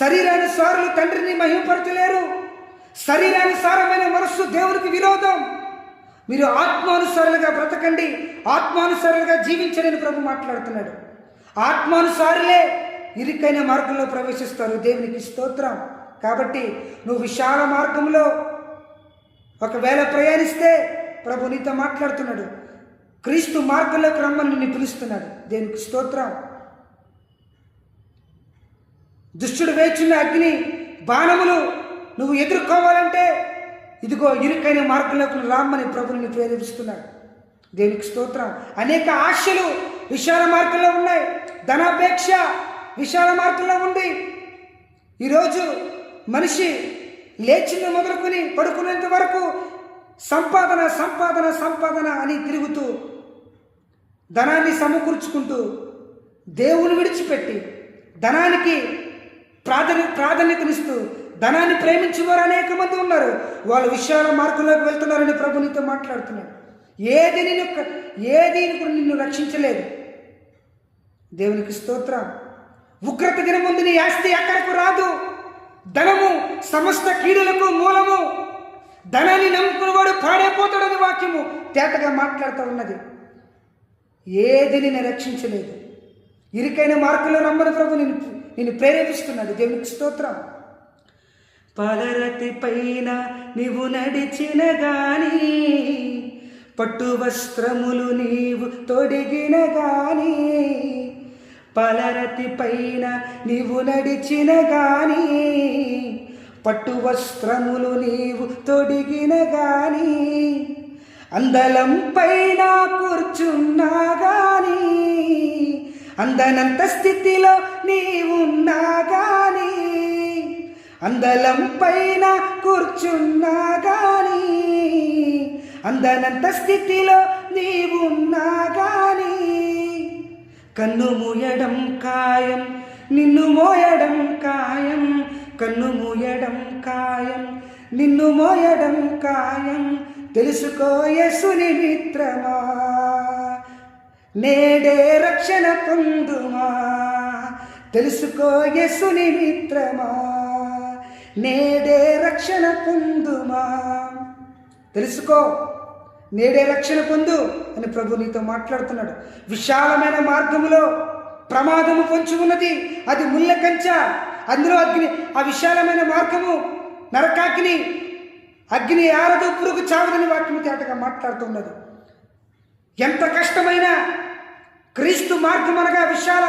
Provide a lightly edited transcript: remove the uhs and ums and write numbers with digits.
శరీరానుసారులు తండ్రిని మహిమపరచలేరు. శరీరానుసారమైన మనస్సు దేవునికి విరోధం. మీరు ఆత్మానుసారులుగా బ్రతకండి, ఆత్మానుసారులుగా జీవించడని ప్రభు మాట్లాడుతున్నాడు. ఆత్మానుసారులే ఇరుకైన మార్గంలో ప్రవేశిస్తారు. దేవునికి స్తోత్రం. కాబట్టి నువ్వు విశాల మార్గంలో ఒకవేళ ప్రయాణిస్తే ప్రభు నీతో మాట్లాడుతున్నాడు. క్రీస్తు మార్గంలోకి రమ్మని నిన్ను పిలుస్తున్నాడు. దేవునికి స్తోత్రం. దుష్టుడు వేచున్న అగ్ని బాణములు నువ్వు ఎదుర్కోవాలంటే ఇదిగో ఇరుకైన మార్గంలోకి రామ్మని ప్రభు నిన్ను ప్రేరేపిస్తున్నాడు. దేవునికి స్తోత్రం. అనేక ఆశలు విశాల మార్గంలో ఉన్నాయి. ధనాపేక్ష విశాల మార్గంలో ఉంది. ఈరోజు మనిషి లేచిన మొదలుకొని పడుకునేంత వరకు సంపాదన సంపాదన సంపాదన అని తిరుగుతూ ధనాన్ని సమకూర్చుకుంటూ దేవుని విడిచిపెట్టి ధనానికి ప్రాధాన్యతనిస్తూ ధనాన్ని ప్రేమించేవారు అనేక మంది ఉన్నారు. వాళ్ళు విశాల మార్గంలోకి వెళ్తున్నారని ప్రభు నీతో మాట్లాడుతున్నాడు. ఏది నిన్ను రక్షించలేదు. దేవునికి స్తోత్రం. ఉగ్రత దినం ముందు నీ ఆస్తి ఎక్కడకు రాదు. ధనము సమస్త కీడులకు మూలము. ధనాన్ని నమ్ముకున్నవాడు పాడైపోతాడని వాక్యము తేటగా మాట్లాడుతూ ఉన్నది. ఏది నిన్ను రక్షించలేదు. ఇరుకైన మార్గంలో రమ్మని ప్రభు నిన్ను ప్రేరేపిస్తున్నాడు. దేవునికి స్తోత్రం. పాలరతి పైన నీవు నడిచిన గాని, పట్టు వస్త్రములు నీవు తొడిగిన గాని, పాలరతి పైన నీవు నడిచిన గాని, పట్టు వస్త్రములు నీవు తొడిగిన గాని, అందలం పైన కూర్చున్నా గాని, అందనంత స్థితిలో నీవున్నా గాని, అందలం పైన కూర్చున్నా గాని, అందనంత స్థితిలో నీవున్నా గాని, కన్ను మూయడం ఖాయం, నిన్ను మోయడం ఖాయం. కన్ను మూయడం ఖాయం, నిన్ను మోయడం ఖాయం. తెలుసుకో యేసుని మిత్రమా, నేడే రక్షణ పొందుమా. తెలుసుకో యేసుని మిత్రమా, నేడే రక్షణ పొందుమా. తెలుసుకో, నేడే రక్షణ పొందు అని ప్రభు నీతో మాట్లాడుతున్నాడు. విశాలమైన మార్గములో ప్రమాదము పొంచి ఉన్నది. అది ముళ్ళ కంచ, అందులో అగ్ని. ఆ విశాలమైన మార్గము నరకాగ్ని. అగ్ని ఆరదు, పురుగు చావదని వాక్యము తేటగా మాట్లాడుతున్నది. ఎంత కష్టమైన క్రీస్తు మార్గం అనగా విశాల